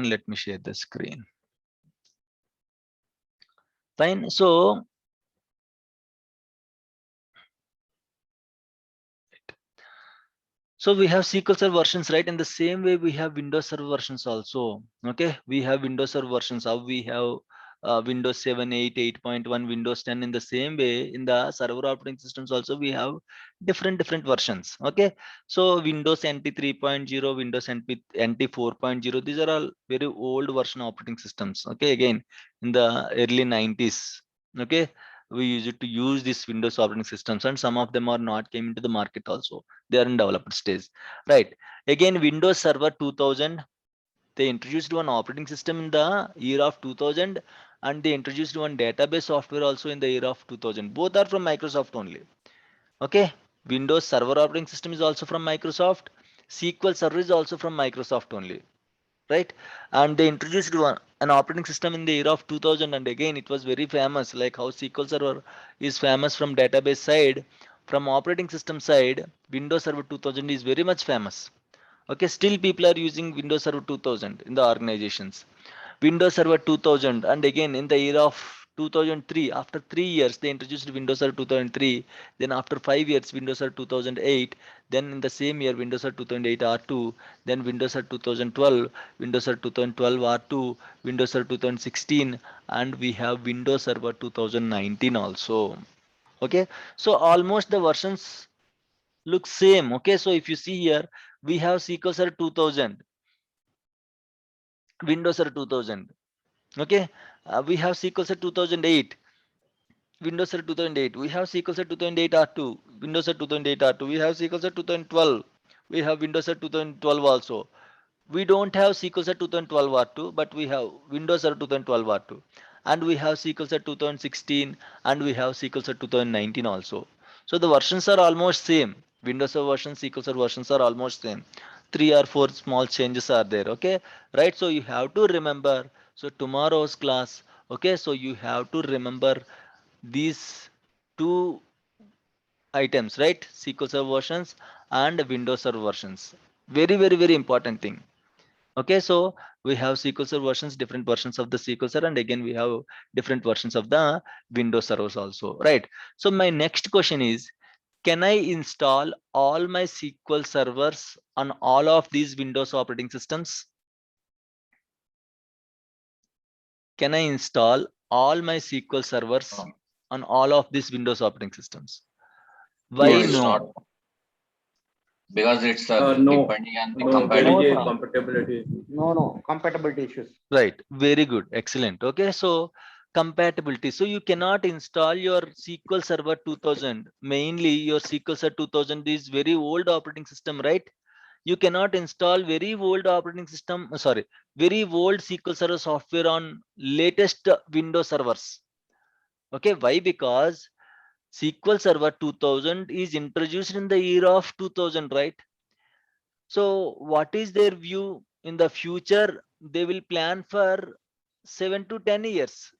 second, let me share the screen. Fine. So we have SQL Server versions, right? In the same way, we have Windows Server versions also. Okay, we have Windows Server versions. How we have Windows 7, 8, 8.1, Windows 10. In the same way, in the server operating systems also, we have different versions. Okay, so Windows NT 3.0, Windows NT 4.0. These are all very old version operating systems. Okay, again in the early 90s. Okay, we used to use these Windows operating systems, and some of them are not came into the market also. They are in developed stage, right? Again, Windows Server 2000, they introduced one operating system in the year of 2000, and they introduced one database software also in the year of 2000. Both are from Microsoft only. Okay, Windows Server operating system is also from Microsoft. SQL Server is also from Microsoft only, right? And they introduced an operating system in the year of 2000, and again it was very famous, like how SQL Server is famous from database side. From operating system side, Windows Server 2000 is very much famous. Okay, still people are using Windows Server 2000 in the organizations. Windows Server 2000, and again in the year of 2003, after 3 years they introduced Windows Server 2003. Then after 5 years, Windows Server 2008. Then in the same year, Windows Server 2008 R2. Then Windows Server 2012, Windows Server 2012 R2, Windows Server 2016, and we have Windows Server 2019 also. Okay, so almost the versions look same. Okay, so if you see here, we have SQL Server 2000, Windows Server 2000. Okay, we have SQL Server 2008, Windows Server 2008. We have SQL Server 2008 R2, Windows Server 2008 R2. We have SQL Server 2012. We have Windows Server 2012 also. We don't have SQL Server 2012 R2, but we have Windows Server 2012 R2, and we have SQL Server 2016, and we have SQL Server 2019 also. So the versions are almost same. Windows Server versions, SQL Server versions are almost same. 3 or 4 small changes are there. Okay, right? So you have to remember. So tomorrow's class. Okay, so you have to remember these two items, right? SQL Server versions and Windows Server versions. Very important thing. Okay, so we have SQL Server versions, different versions of the SQL Server, and again we have different versions of the Windows servers also, right? So my next question is, can I install all my SQL servers on all of these Windows operating systems? Can I install all my SQL servers on all of these Windows operating systems? No, Why it's no? not, because it's No, depending on the no, there compatibility. is a compatibility. No, compatibility issues. Right, very good, excellent. Okay, so compatibility. So you cannot install your SQL Server 2000. Mainly your SQL Server 2000 is very old operating system, right? You cannot install very old operating system, sorry, very old SQL Server software on latest Windows servers. Okay, why? Because SQL Server 2000 is introduced in the year of 2000, right? So what is their view in the future? They will plan for 7 to 10 years.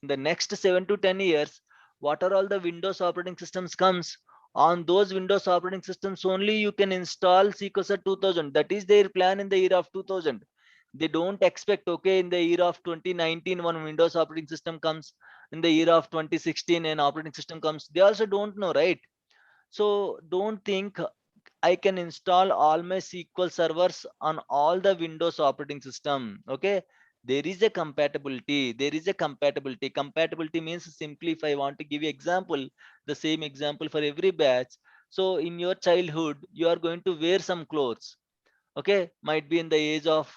In the next 7 to 10 years, what are all the Windows operating systems comes? On those Windows operating systems only you can install SQL Server 2000. That is their plan in the year of 2000. They don't expect, okay, in the year of 2019 one Windows operating system comes, in the year of 2016 an operating system comes. They also don't know, right? So don't think I can install all my SQL servers on all the Windows operating system. Okay, there is a compatibility. There is a compatibility. Compatibility means simply, if I want to give you example, the same example for every batch. So in your childhood, you are going to wear some clothes. Okay, might be in the age of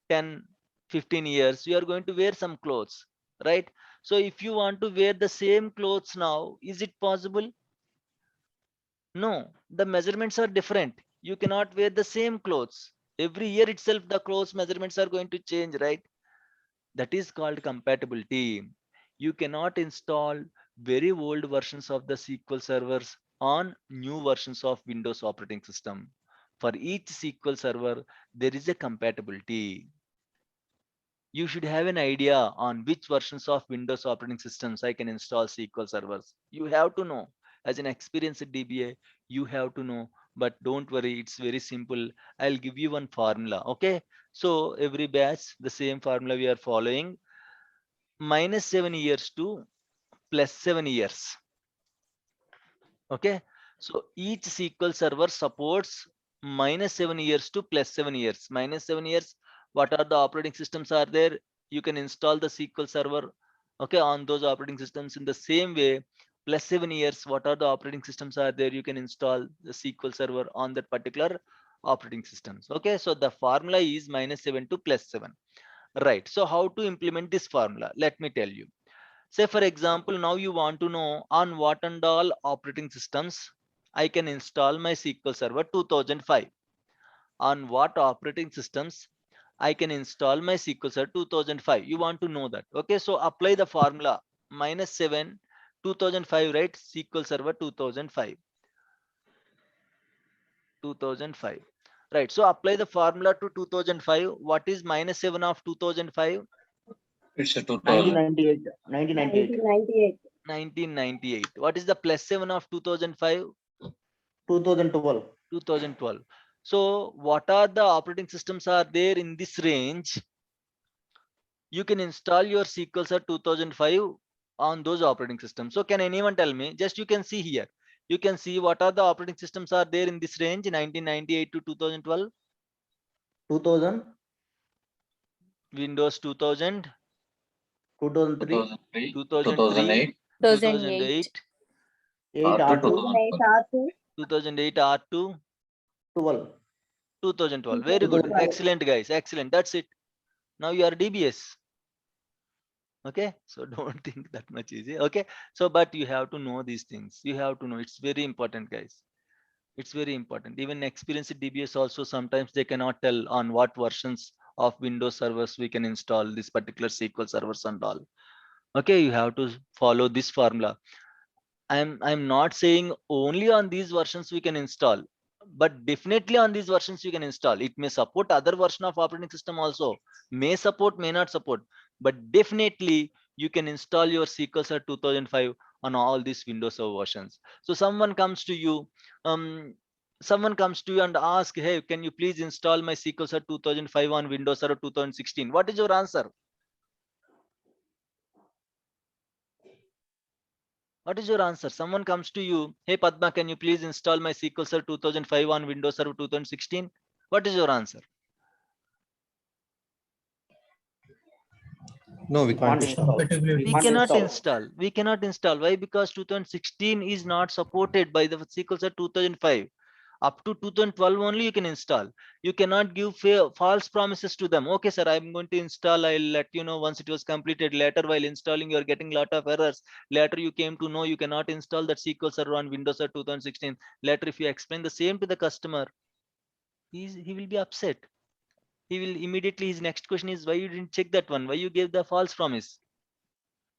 10, 15 years, you are going to wear some clothes, right? So if you want to wear the same clothes now, is it possible? No, the measurements are different. You cannot wear the same clothes. Every year itself, the clothes measurements are going to change, right? That is called compatibility. You cannot install very old versions of the SQL servers on new versions of Windows operating system. For each SQL server, there is a compatibility. You should have an idea on which versions of Windows operating systems I can install SQL servers. You have to know. As an experienced DBA, you have to know, but don't worry, it's very simple. I'll give you one formula. Okay. So every batch, the same formula we are following, -7 years to +7 years. Okay. So each SQL server supports -7 years to +7 years. -7 years, what are the operating systems are there? You can install the SQL server, okay, on those operating systems. In the same way, +7 years, what are the operating systems are there? You can install the SQL server on that particular operating systems. Okay, so the formula is -7 to +7. Right. So how to implement this formula? Let me tell you. Say for example, now you want to know on what and all operating systems I can install my SQL Server 2005. On what operating systems I can install my SQL Server 2005. You want to know that. Okay, so apply the formula -7 2005, right? SQL Server 2005. 2005. Right. So apply the formula to 2005. What is -7 of 2005? It's a 2000. 1998. 1998. 1998. 1998. What is the +7 of 2005? 2012. 2012. So what are the operating systems are there in this range? You can install your SQL Server 2005 on those operating systems. So can anyone tell me? Just you can see here. You can see what are the operating systems are there in this range 1998 to 2012. 2000. Windows 2000, 2003. 2003, 2003, 2008. 2008, 8 R2 R2. 2008 R2. 2008 R2, 12. 2012. Very good. 2012. Excellent, guys. Excellent. That's it. Now you are DBS. Okay, so don't think that much easy. Okay, so but you have to know these things. You have to know, it's very important, guys. It's very important. Even experienced DBS also, sometimes they cannot tell on what versions of Windows servers we can install this particular SQL servers and all. Okay, you have to follow this formula. I'm not saying only on these versions we can install, but definitely on these versions you can install. It may support other version of operating system also, may support, may not support, but definitely you can install your SQL Server 2005 on all these Windows Server versions. So someone comes to you, and ask, hey, can you please install my SQL Server 2005 on Windows Server 2016? What is your answer? What is your answer? Someone comes to you, hey Padma, can you please install my SQL Server 2005 on Windows Server 2016? What is your answer? No, we can't Can't install. install. We can't cannot install. We cannot install. Why? Because 2016 is not supported by the SQL Server 2005. Up to 2012 only you can install. You cannot give false promises to them. Okay, sir, I'm going to install. I'll let you know once it was completed. Later, while installing, you're getting a lot of errors. Later, you came to know you cannot install that SQL Server on Windows Server 2016. Later, if you explain the same to the customer, he will be upset. He will immediately, his next question is, why you didn't check that one? Why you gave the false promise?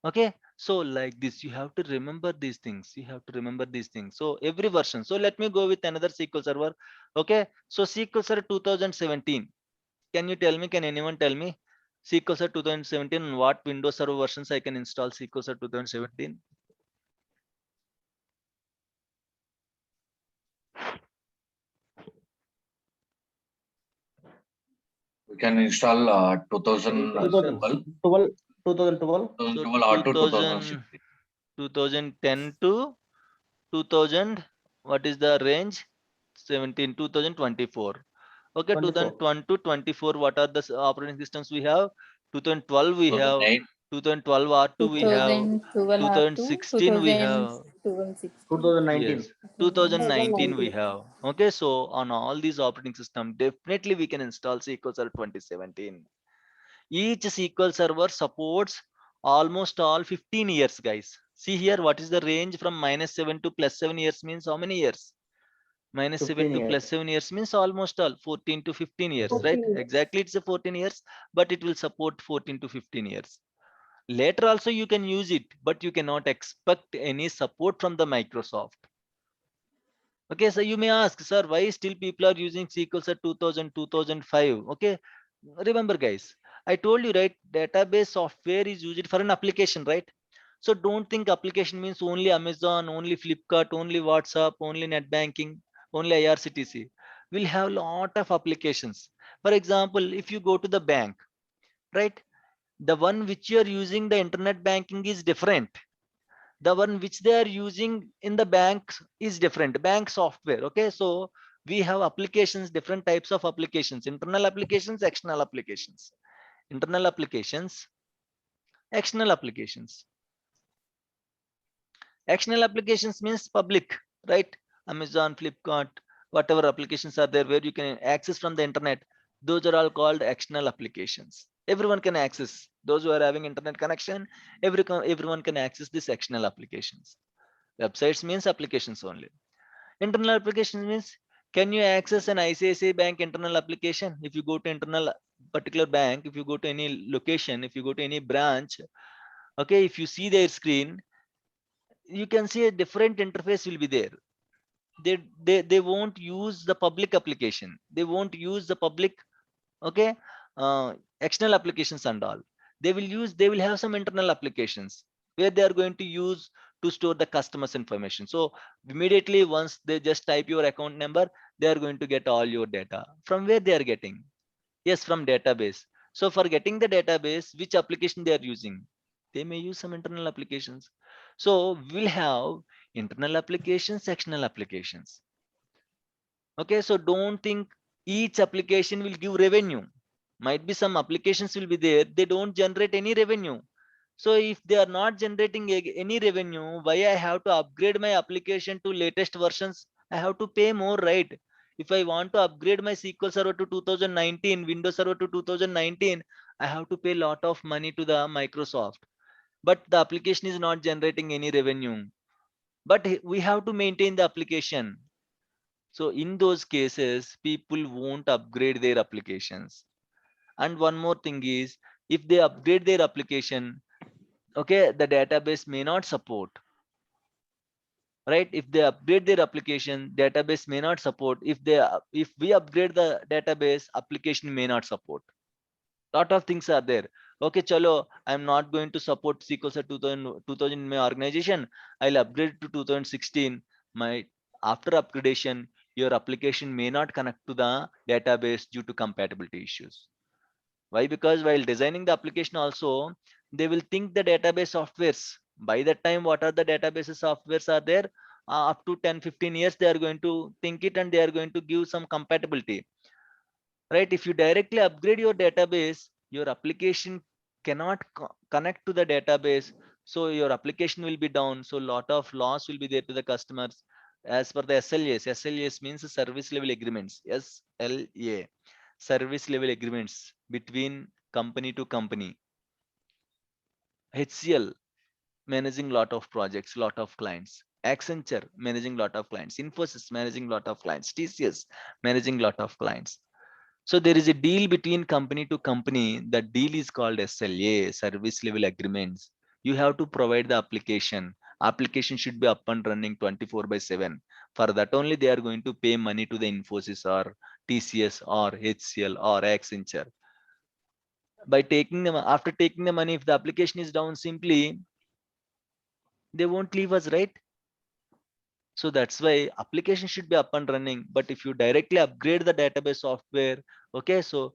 Okay, so like this, you have to remember these things. You have to remember these things. So every version. So let me go with another SQL Server. Okay, so SQL Server 2017. Can you tell me? Can anyone tell me SQL Server 2017 and what Windows Server versions I can install SQL Server 2017? We can install 2012, 2012. 2012. 2012 R2 2000, 2016. 2010 to 2000. What is the range? 17, 2024. Okay, 24. 2020 to 24. What are the operating systems we have? 2012 we have, 2008, 2012 R2 we have, 2012 R2. 2016 we have. 2016. 2019. Yes, 2019 we 2019. have. Okay, so on all these operating system, definitely we can install SQL Server 2017. Each SQL Server supports almost all 15 years, guys. See here, what is the range from -7 to +7 years means how many years? -7 15 to years. +7 years means almost all 14 to 15 years, right? 14 years. Exactly, it's a 14 years, but it will support 14 to 15 years. Later also you can use it, but you cannot expect any support from the Microsoft. Okay, so you may ask, sir, why still people are using SQL Server 2000, 2005? Okay, remember guys, I told you, right, database software is used for an application, right? So don't think application means only Amazon, only Flipkart, only WhatsApp, only net banking, only IRCTC. We'll have a lot of applications. For example, if you go to the bank, right? The one which you are using the internet banking is different. The one which they are using in the banks is different. Bank software. Okay. So we have applications, different types of applications, internal applications, external applications, internal applications, external applications. External applications means public, right? Amazon, Flipkart, whatever applications are there where you can access from the internet, those are all called external applications. Everyone can access. Those who are having internet connection, everyone can access these external applications. Websites means applications only. Internal applications means, can you access an ICICI Bank internal application? If you go to internal particular bank, if you go to any location, if you go to any branch, okay, if you see their screen, you can see a different interface will be there. They won't use the public application. They won't use the public, okay, external applications and all. They will have some internal applications where they are going to use to store the customers information. So immediately once they just type your account number, they are going to get all your data. From where they are getting? Yes, from database. So for getting the database, which application they are using? They may use some internal applications. So we'll have internal applications, external applications. Okay, so don't think each application will give revenue. Might be some applications will be there, they don't generate any revenue. So if they are not generating any revenue, why I have to upgrade my application to latest versions? I have to pay more, right? If I want to upgrade my SQL Server to 2019, Windows Server to 2019, I have to pay a lot of money to the Microsoft. But the application is not generating any revenue. But we have to maintain the application. So in those cases, people won't upgrade their applications. And one more thing is, if they upgrade their application, okay, the database may not support, right? If they upgrade their application, database may not support. If we upgrade the database, application may not support. Lot of things are there. Okay, chalo, I'm not going to support SQL Server 2000 in my organization. I'll upgrade to 2016. My after upgradation, your application may not connect to the database due to compatibility issues. Why? Because while designing the application also, they will think the database softwares. By that time, what are the database softwares are there? Up to 10-15 years, they are going to think it and they are going to give some compatibility. Right? If you directly upgrade your database, your application cannot connect to the database. So your application will be down. So a lot of loss will be there to the customers. As per the SLAs, SLAs means service level agreements. SLA, service level agreements between company to company. HCL managing lot of projects, lot of clients. Accenture managing lot of clients. Infosys managing lot of clients. TCS managing lot of clients. So there is a deal between company to company. The deal is called SLA, service level agreements. You have to provide the application. Application should be up and running 24/7. For that only they are going to pay money to the Infosys or TCS or HCL or Accenture. By taking them, after taking the money, if the application is down, simply they won't leave us, right? So that's why application should be up and running. But if you directly upgrade the database software, okay, so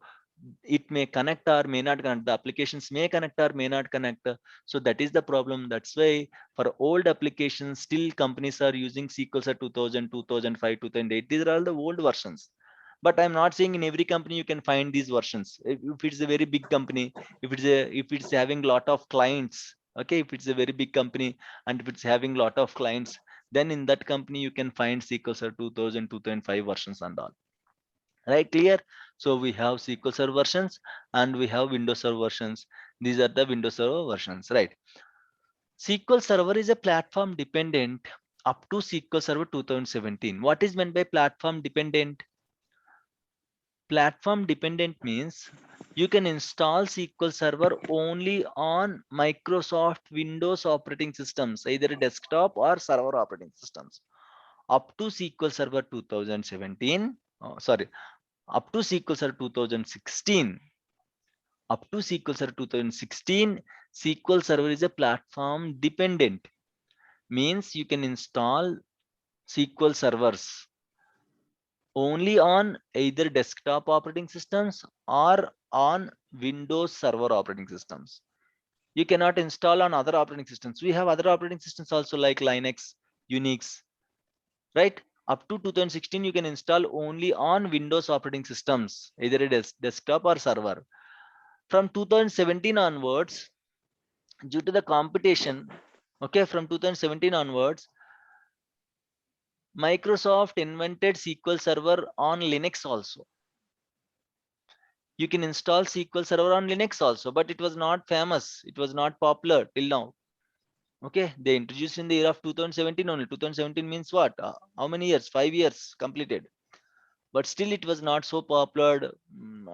it may connect or may not connect. The applications may connect or may not connect. So that is the problem. That's why for old applications, still companies are using SQL Server 2000, 2005, 2008. These are all the old versions. But I'm not saying in every company you can find these versions. If it's a very big company, if it's having lot of clients, okay, if it's a very big company and if it's having lot of clients, then in that company you can find SQL Server 2000, 2005 versions and all. Right, clear? So we have SQL Server versions and we have Windows Server versions. These are the Windows Server versions, right? SQL Server is a platform dependent up to SQL Server 2017. What is meant by platform dependent? Platform dependent means you can install SQL Server only on Microsoft Windows operating systems, either desktop or server operating systems. Up to SQL Server 2017, sorry, up to SQL Server 2016, Up to SQL Server 2016, SQL Server is a platform dependent. Means you can install SQL servers only on either desktop operating systems or on Windows Server operating systems. You cannot install on other operating systems. We have other operating systems also like Linux, Unix, right? Up to 2016, you can install only on Windows operating systems, either a desktop or server. From 2017 onwards, due to the competition, okay, from 2017 onwards, Microsoft invented SQL Server on Linux also. You can install SQL Server on Linux also, but it was not famous. It was not popular till now. Okay, they introduced in the year of 2017 only. 2017 means what? How many years? 5 years completed. But still it was not so popular.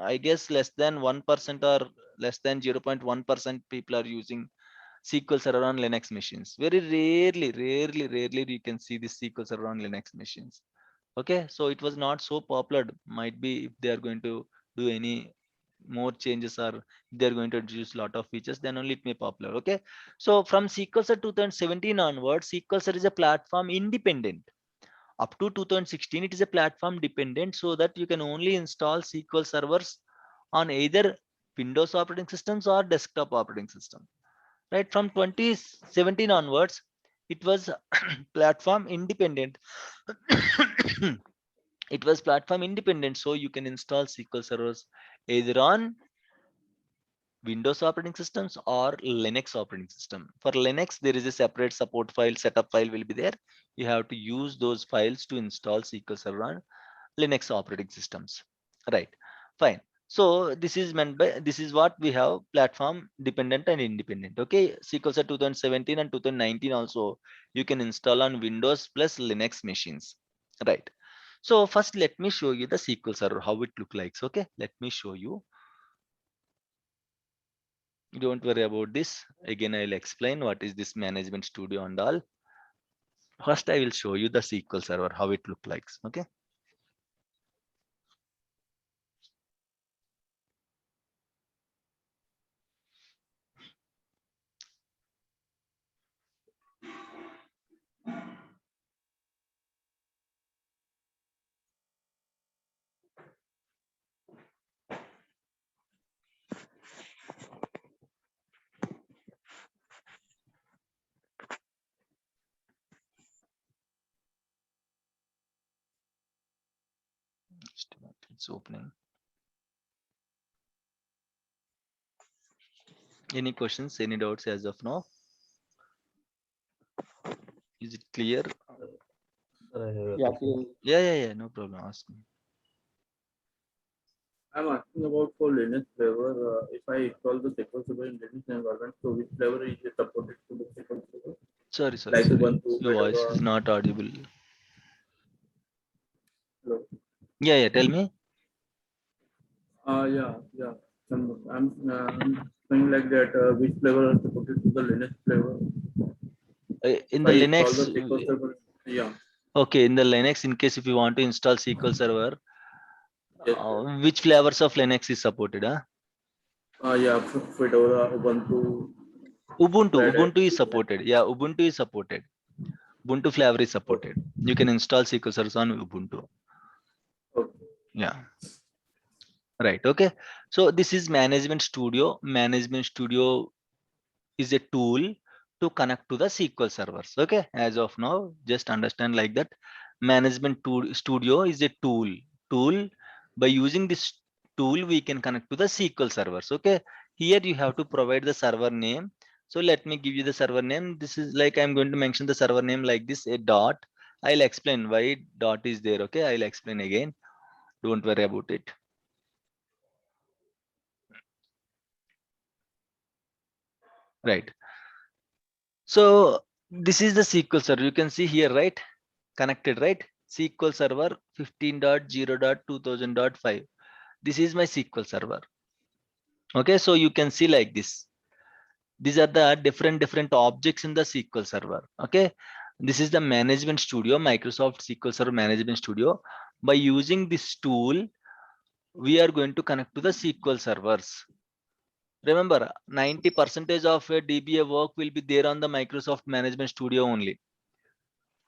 I guess less than 1% or less than 0.1% people are using SQL Server on Linux machines. Very rarely you can see this SQL Server on Linux machines. Okay, so it was not so popular. Might be if they are going to do any more changes or they're going to introduce a lot of features, then only it may popular. Okay, so from SQL Server 2017 onwards, SQL Server is a platform independent. Up to 2016, it is a platform dependent, so that you can only install SQL servers on either Windows operating systems or desktop operating system. Right, from 2017 onwards, it was platform independent. It was platform independent, so you can install SQL servers either on Windows operating systems or Linux operating system. For Linux, there is a separate support file, setup file will be there. You have to use those files to install SQL Server on Linux operating systems. Right, fine. So this is meant by, this is what we have, platform dependent and independent. Okay, SQL Server 2017 and 2019 also you can install on Windows plus Linux machines. Right. So first let me show you the SQL Server, how it look like. Okay, let me show you. Don't worry about this. Again, I'll explain what is this management studio and all. First, I will show you the SQL Server, how it look like. Okay. It's opening. Any questions, any doubts as of now? Is it clear? Yeah, clear. Yeah, no problem. Ask me. I'm asking about for Linux flavor. If I install the SQL Server in Linux environment, so which flavor is it supported to the SQL Server? Sorry. Like Ubuntu, Your voice Fedora. is not audible. Hello. Yeah, tell me. Yeah. I'm saying like that. Which flavor are supported to the Linux flavor? In If the I install the Linux, SQL Server. Yeah. okay, in the Linux, in case if you want to install SQL Server, Yes. Sir. which flavors of Linux is supported? Yeah. Fedora, Ubuntu. Red Hat. Ubuntu is supported. Yeah, Ubuntu is supported. Ubuntu flavor is supported. You can install SQL servers on Ubuntu. Okay. Yeah. Right. Okay. So this is Management Studio. Management Studio is a tool to connect to the SQL servers. Okay. As of now, just understand like that. Management Studio is a tool. By using this tool, we can connect to the SQL servers. Okay. Here you have to provide the server name. So let me give you the server name. This is like I'm going to mention the server name like this, a dot. I'll explain why dot is there. Okay. I'll explain again. Don't worry about it. Right. So this is the SQL server. You can see here, right? Connected, right? SQL server 15.0.2000.5. This is my SQL server. Okay, so you can see like this. These are the different objects in the SQL server. Okay, this is the Management Studio, Microsoft SQL Server Management Studio. By using this tool, we are going to connect to the SQL servers. Remember, 90% of a DBA work will be there on the Microsoft Management Studio only.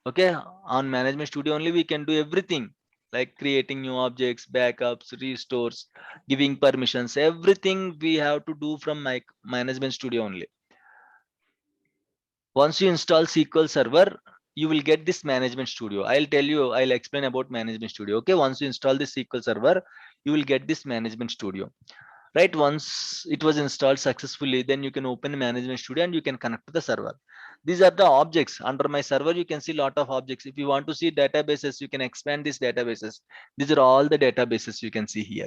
Okay, on Management Studio only we can do everything like creating new objects, backups, restores, giving permissions, everything we have to do from my Management Studio only. Once you install SQL Server, you will get this Management Studio. I'll explain about Management Studio. Okay, once you install the SQL Server, you will get this Management Studio. Right, once it was installed successfully, then you can open Management Studio and you can connect to the server. These are the objects under my server. You can see a lot of objects. If you want to see databases, you can expand these databases. These are all the databases you can see here.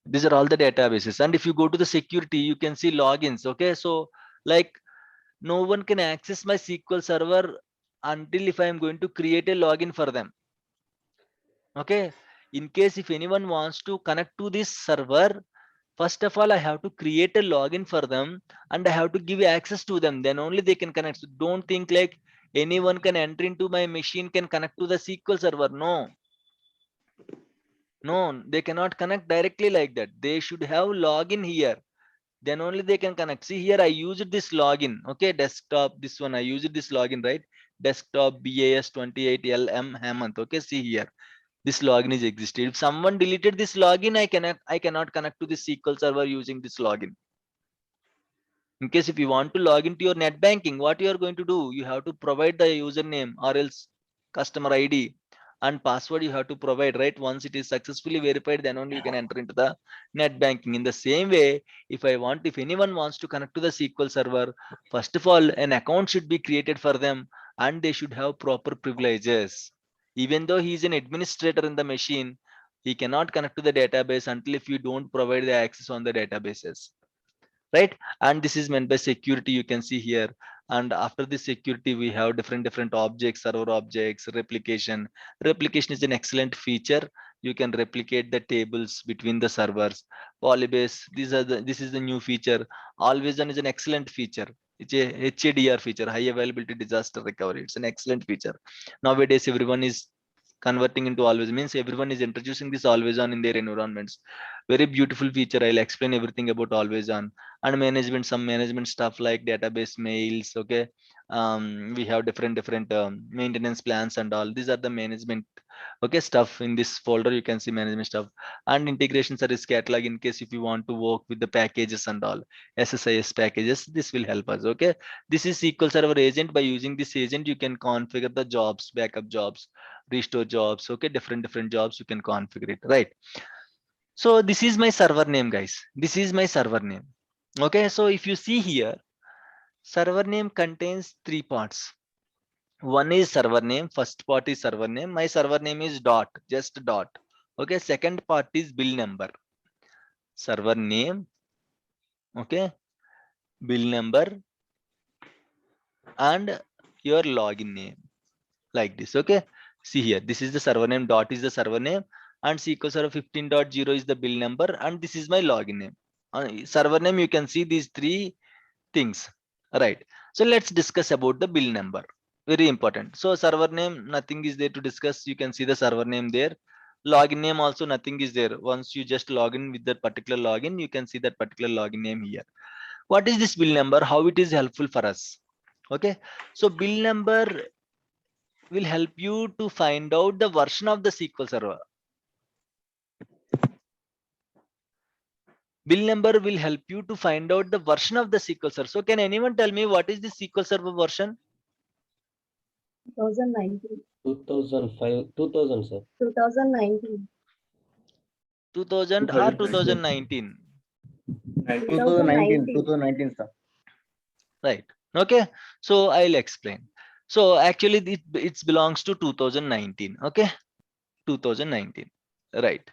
These are all the databases. And if you go to the security, you can see logins. Okay, so like no one can access my SQL Server until if I am going to create a login for them. Okay, in case if anyone wants to connect to this server, first of all, I have to create a login for them and I have to give access to them. Then only they can connect. So don't think like anyone can enter into my machine, can connect to the SQL Server. No, no, they cannot connect directly like that. They should have login here. Then only they can connect. See here, I used this login. Okay, desktop, this one, I used this login, right? Desktop BAS28LM Hemant. Okay, see here. This login is existed. If someone deleted this login, I cannot connect to the SQL Server using this login. In case if you want to log into your net banking, what you are going to do, you have to provide the username or else customer ID and password you have to provide, right? Once it is successfully verified, then only you can enter into the net banking. In the same way, if anyone wants to connect to the SQL Server, first of all, an account should be created for them and they should have proper privileges. Even though he is an administrator in the machine, he cannot connect to the database until if you don't provide the access on the databases, right? And this is meant by security, you can see here. And after this security, we have different objects, server objects, replication is an excellent feature. You can replicate the tables between the servers. Polybase, this is the new feature. Always on is an excellent feature. It's a HADR feature, high availability disaster recovery. It's an excellent feature. Nowadays everyone is converting into always, means everyone is introducing this always on in their environments. Very beautiful feature. I'll explain everything about always on. And management, some management stuff like database mails. Okay, we have different maintenance plans and all. These are the management, okay, stuff. In this folder you can see management stuff. And integration service catalog, in case if you want to work with the packages and all, SSIS packages, this will help us. Okay, this is SQL Server agent. By using this agent, you can configure the jobs, backup jobs, restore jobs. Okay, different jobs you can configure it, right? So this is my server name, guys. This is my server name. Okay, so if you see here, server name contains three parts. One is server name, first part is server name. My server name is dot, just dot. Okay, second part is bill number. Server name, okay, bill number, and your login name, like this. Okay, see here, this is the server name, dot is the server name, and SQL Server 15.0 is the bill number, and this is my login name. Server name, you can see these three things, right? So let's discuss about the bill number. Very important. So server name, nothing is there to discuss. You can see the server name there. Login name also nothing is there. Once you just log in with that particular login, you can see that particular login name here. What is this bill number? How it is helpful for us? Okay, so bill number will help you to find out the version of the SQL Server. Bill number will help you to find out the version of the SQL Server. So can anyone tell me what is the SQL Server version? 2019. 2005, 2000, sir. 2019. 2000 or 2019? 2019, sir. Right. Okay, so I'll explain. So actually it belongs to 2019. Okay, 2019, right?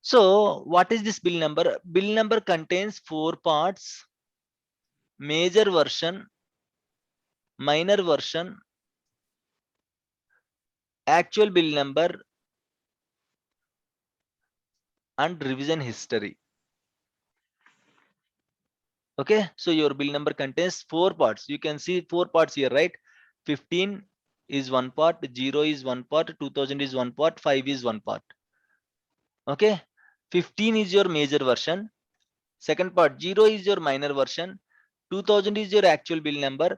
So what is this bill number? Bill number contains four parts: major version, minor version, actual bill number, and revision history. Okay, so your bill number contains four parts. You can see four parts here, right? 15 is one part, 0 is one part, 2000 is one part, 5 is one part. Okay, 15 is your major version. Second part, 0 is your minor version. 2000 is your actual bill number.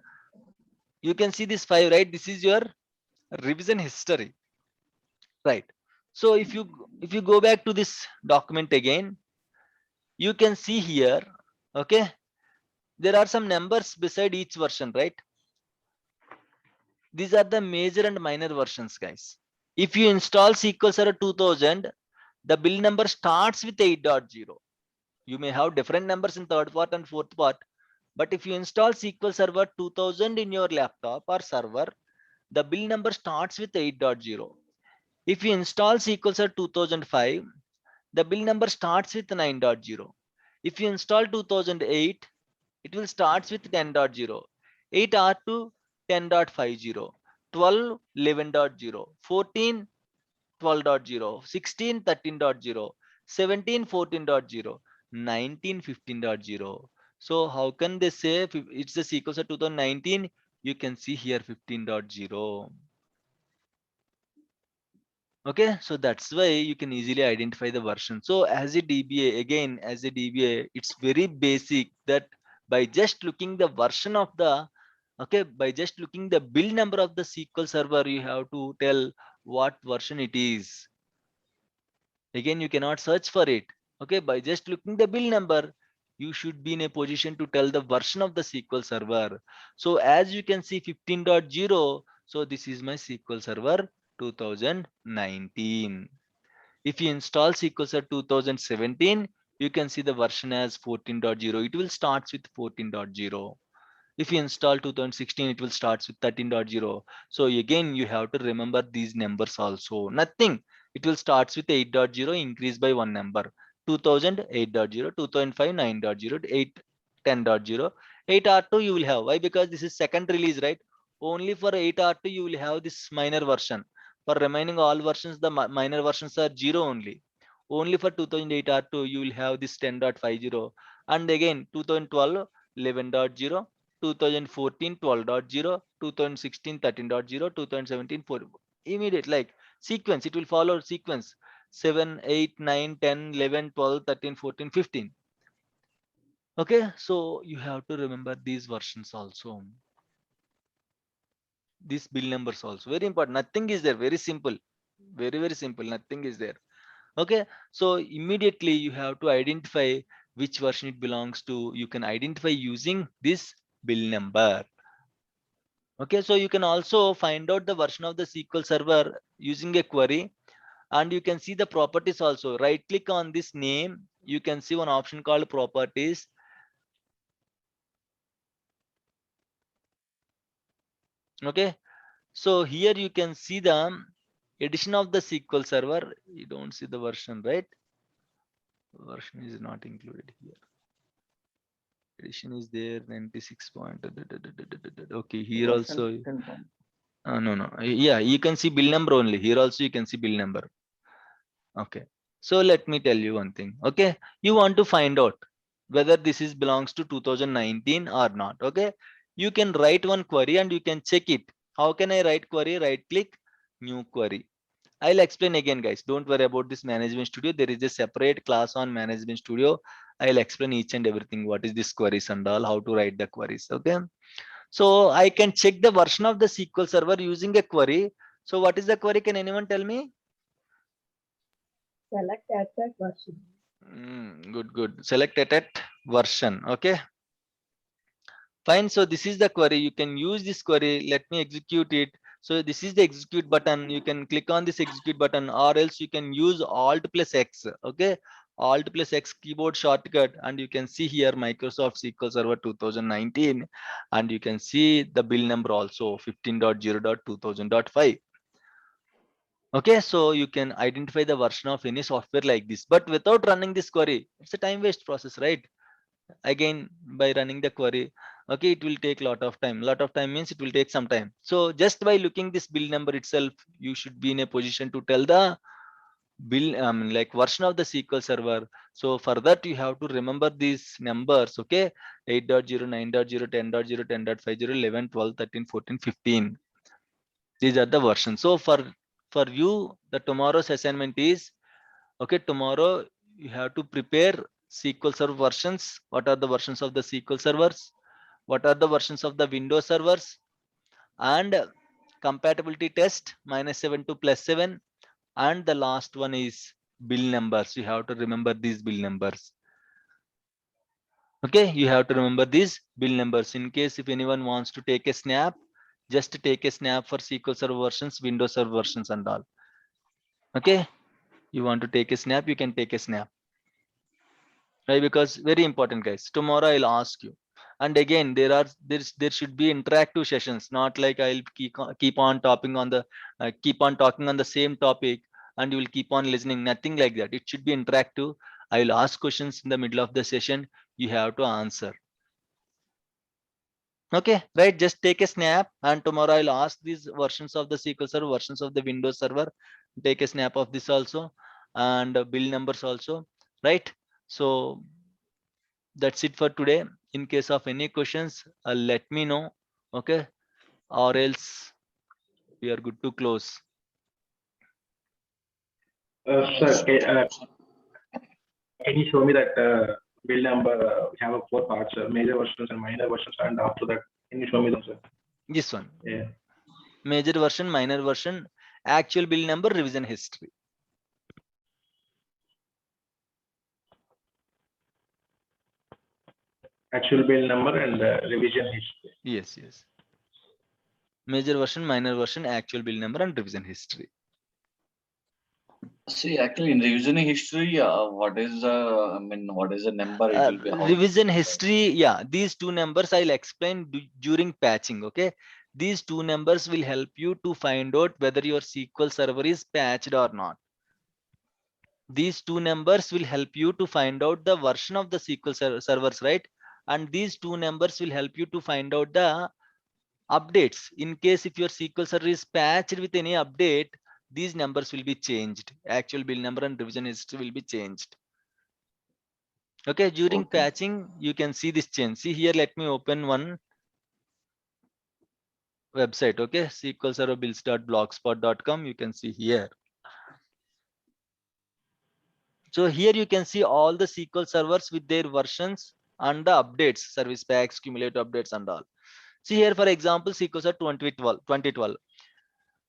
You can see this 5, right? This is your revision history, right? So if you go back to this document again, you can see here, okay, there are some numbers beside each version, right? These are the major and minor versions, guys. If you install SQL Server 2000, the bill number starts with 8.0. You may have different numbers in third part and fourth part, but if you install SQL Server 2000 in your laptop or server, the bill number starts with 8.0. If you install SQL Server 2005, the bill number starts with 9.0. If you install 2008, it will starts with 10.0. 8R2 10.50, 12 11.0, 14 12.0, 16 13.0, 17 14.0, 19 15.0. So how can they say it's the SQL of 2019? You can see here 15.0. Okay, so that's why you can easily identify the version. So as a DBA, again, as a DBA, it's very basic that by just looking the version of the, okay, by just looking the build number of the SQL server, you have to tell what version it is. Again, you cannot search for it. Okay, by just looking the build number, you should be in a position to tell the version of the SQL server. So as you can see 15.0, so this is my SQL server 2019. If you install SQL Server 2017, you can see the version as 14.0. It will start with 14.0. If you install 2016, it will start with 13.0. So again, you have to remember these numbers also. Nothing. It will start with 8.0, increase by one number. 2000 8.0, 2005 9.0, 8 10.0. 8R2 you will have. Why? Because this is second release, right? Only for 8R2 you will have this minor version. For remaining all versions, the minor versions are 0 only. Only for 2008 R2 you will have this 10.50, and again 2012 11.0, 2014 12.0, 2016 13.0, 2017 4. Immediate like sequence, it will follow sequence 7 8 9 10 11 12 13 14 15. Okay, so you have to remember these versions also, these bill numbers also, very important. Nothing is there, very simple, very simple, nothing is there. Okay, so immediately you have to identify which version it belongs to. You can identify using this bill number. Okay, so you can also find out the version of the SQL server using a query, and you can see the properties also. Right click on this name, you can see one option called properties. Okay, so here you can see the edition of the SQL server. You don't see the version, right? Version is not included here. Edition is there, 96 point. Okay, here also. No. Yeah, you can see bill number only. Here also you can see bill number. Okay, so let me tell you one thing. Okay, you want to find out whether this is belongs to 2019 or not. Okay, you can write one query and you can check it. How can I write query? Right click, new query. I'll explain again, guys. Don't worry about this management studio. There is a separate class on management studio. I'll explain each and everything. What is this queries and all, how to write the queries. Okay, so I can check the version of the SQL server using a query. So what is the query? Can anyone tell me? Select that version. Good. Select at version. Okay, fine. So this is the query. You can use this query. Let me execute it. So this is the execute button. You can click on this execute button, or else you can use Alt plus X. Okay, Alt plus X keyboard shortcut, and you can see here Microsoft SQL Server 2019, and you can see the bill number also 15.0.2000.5. Okay, so you can identify the version of any software like this, but without running this query, it's a time waste process, right? Again, by running the query, okay, it will take a lot of time. Lot of time means it will take some time. So just by looking this bill number itself, you should be in a position to tell the bill like version of the SQL server. So for that you have to remember these numbers. Okay, 8.0 9.0 10.0 10.50 11 12 13 14 15. These are the versions. So for you, the tomorrow's assignment is, okay, tomorrow you have to prepare SQL Server versions. What are the versions of the SQL servers? What are the versions of the Windows servers? And compatibility test -7 to +7. And the last one is bill numbers. You have to remember these bill numbers. Okay, you have to remember these bill numbers. In case if anyone wants to take a snap, just take a snap for SQL Server versions, Windows Server versions and all. Okay, you want to take a snap, you can take a snap. Right, because very important, guys. Tomorrow I'll ask you. And again, there should be interactive sessions, not like I'll keep on talking on the same topic and you will keep on listening. Nothing like that. It should be interactive. I will ask questions in the middle of the session. You have to answer. Okay, right? Just take a snap, and tomorrow I'll ask these versions of the SQL Server, versions of the Windows Server. Take a snap of this also, and bill numbers also, right? So that's it for today. In case of any questions, let me know. Okay, or else we are good to close. Sir, can you show me that bill number? We have 4 parts, major versions and minor versions, and after that, can you show me them, sir? This one. Yeah. Major version, minor version, actual bill number, revision history. Actual bill number and revision history. Yes, yes. Major version, minor version, actual bill number, and revision history. See, actually, in revisioning history, what is the number? It will be how Revision history, yeah, these two numbers I'll explain during patching. Okay, these two numbers will help you to find out whether your SQL server is patched or not. These two numbers will help you to find out the version of the SQL servers, right? And these two numbers will help you to find out the updates. In case if your SQL server is patched with any update, these numbers will be changed. Actual bill number and revision history will be changed. Okay, during patching, you can see this change. See here, let me open one website. Okay, SQL Server builds.blogspot.com. You can see here. So here you can see all the SQL servers with their versions and the updates, service packs, cumulative updates and all. See here, for example, SQL Server 2012.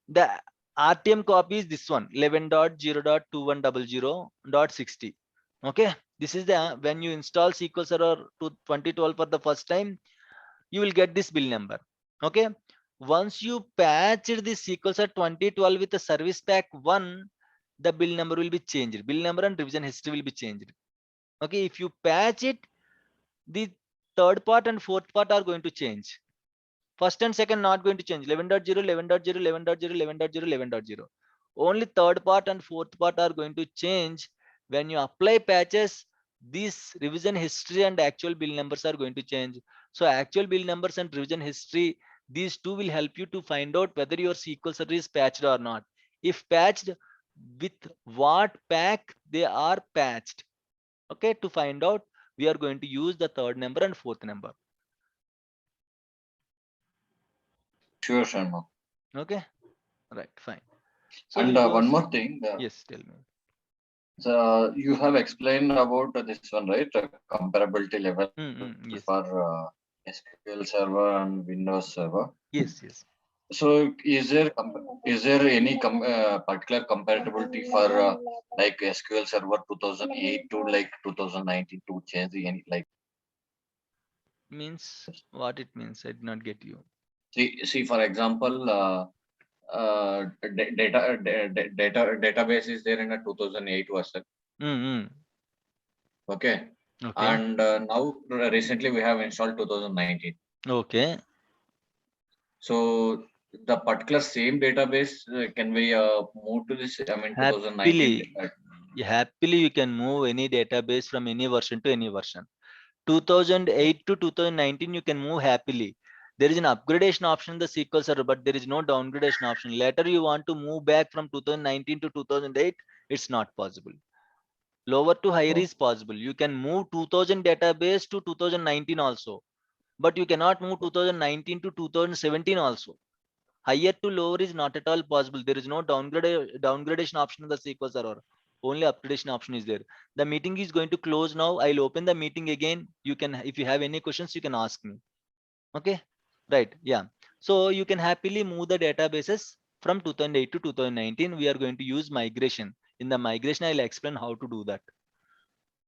The RTM copy is this one, 11.0.2100.60. Okay, this is the when you install SQL Server to 2012 for the first time, you will get this bill number. Okay, once you patch this SQL Server 2012 with the service pack 1, the bill number will be changed. Bill number and revision history will be changed. Okay, if you patch it, the third part and fourth part are going to change. First and second not going to change. 11.0, 11.0, 11.0, 11.0, 11.0. Only third part and fourth part are going to change. When you apply patches, this revision history and actual bill numbers are going to change. So actual bill numbers and revision history, these two will help you to find out whether your SQL server is patched or not. If patched, with what pack they are patched. Okay, to find out, we are going to use the third number and fourth number. Sure, Sharma. Okay, right, fine. So And we'll go one more thing. Yes, tell me. So you have explained about this one, right? Comparability level Yes. for SQL Server and Windows Server. Yes, yes. So is there any particular compatibility for like SQL Server 2008 to like 2019 to change any like? Means what it means? I did not get you. See, for example, database is there in a 2008 version. Okay. Okay. And now recently we have installed 2019. Okay. So the particular same database can we move to this? I mean, 2019. Happily, you can move any database from any version to any version. 2008 to 2019, you can move happily. There is an upgradation option in the SQL Server, but there is no downgradation option. Later, you want to move back from 2019 to 2008, it's not possible. Lower to higher is possible. You can move 2000 database to 2019 also, but you cannot move 2019 to 2017 also. Higher to lower is not at all possible. There is no downgradation option in the SQL Server. Only updation option is there. The meeting is going to close now. I'll open the meeting again. You can, if you have any questions, you can ask me. Okay, right? Yeah. So you can happily move the databases from 2008 to 2019. We are going to use migration. In the migration, I'll explain how to do that.